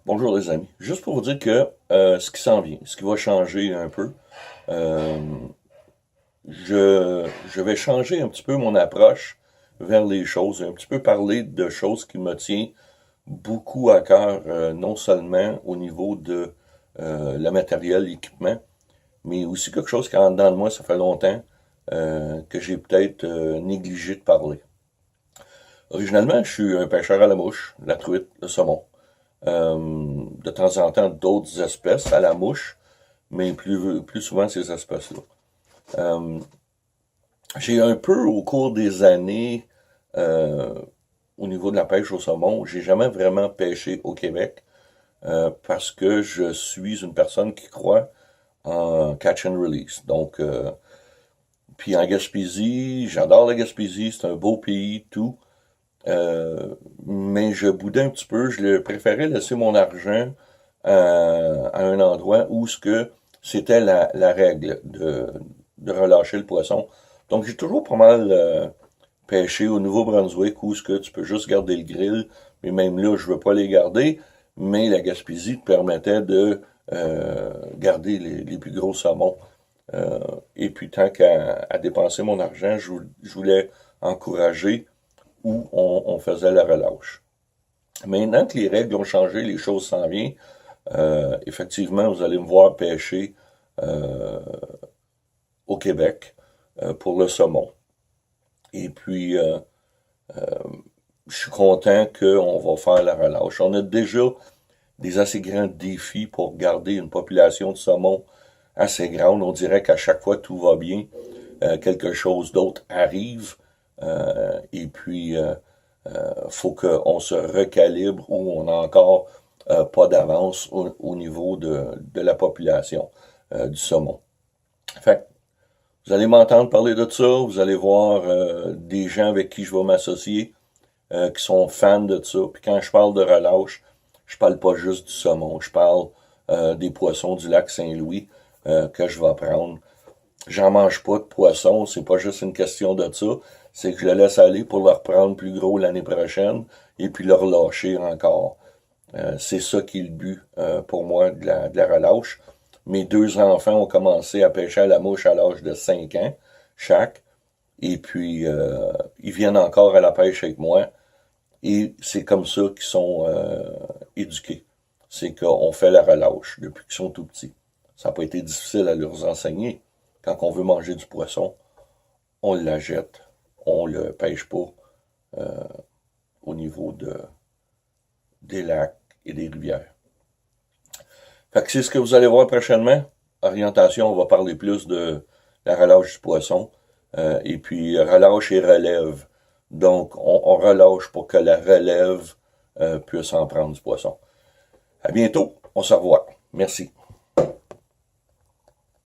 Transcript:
Bonjour les amis. Juste pour vous dire que ce qui s'en vient, ce qui va changer un peu, euh, je vais changer un petit peu mon approche vers les choses, un petit peu parler de choses qui me tiennent beaucoup à cœur, non seulement au niveau de le matériel, l'équipement, mais aussi quelque chose qui en dedans de moi, ça fait longtemps que j'ai peut-être négligé de parler. Originalement, je suis un pêcheur à la mouche, la truite, le saumon. De temps en temps d'autres espèces à la mouche, mais plus souvent ces espèces-là. Euh, j'ai un peu au cours des années, euh, au niveau de la pêche au saumon, j'ai jamais vraiment pêché au Québec parce que je suis une personne qui croit en catch and release. Donc, puis en Gaspésie, j'adore la Gaspésie, c'est un beau pays, tout. Mais je boudais un petit peu, je préférais laisser mon argent à un endroit où ce que c'était la règle de relâcher le poisson. Donc j'ai toujours pas mal pêché au Nouveau-Brunswick où ce que tu peux juste garder le grill, mais même là je veux pas les garder, mais la Gaspésie te permettait de garder les plus gros saumons. Et puis tant qu'à dépenser mon argent, je voulais encourager où on faisait la relâche. Maintenant que les règles ont changé, les choses s'en viennent. Effectivement, vous allez me voir pêcher euh, au Québec pour le saumon. Et puis, je suis content qu'on va faire la relâche. On a déjà des assez grands défis pour garder une population de saumon assez grande. On dirait qu'à chaque fois tout va bien, quelque chose d'autre arrive. Et puis, faut qu'on se recalibre ou on a encore pas d'avance au niveau de la population du saumon. Fait vous allez m'entendre parler de ça, vous allez voir des gens avec qui je vais m'associer qui sont fans de ça. Puis quand je parle de relâche, je parle pas juste du saumon, je parle des poissons du lac Saint-Louis que je vais prendre. J'en mange pas de poisson, c'est pas juste une question de ça, c'est que je le laisse aller pour le reprendre plus gros l'année prochaine et puis le relâcher encore. C'est ça qui est le but pour moi de la relâche. Mes deux enfants ont commencé à pêcher à la mouche à l'âge de 5 ans chaque. Et puis, ils viennent encore à la pêche avec moi. Et c'est comme ça qu'ils sont éduqués. C'est qu'on fait la relâche depuis qu'ils sont tout petits. Ça n'a pas été difficile à leur enseigner. Quand on veut manger du poisson, on la jette. On le pêche pas au niveau des lacs et des rivières. Fait que c'est ce que vous allez voir prochainement. Orientation, on va parler plus de la relâche du poisson. Et puis relâche et relève. Donc, on relâche pour que la relève puisse en prendre du poisson. À bientôt, on se revoit. Merci.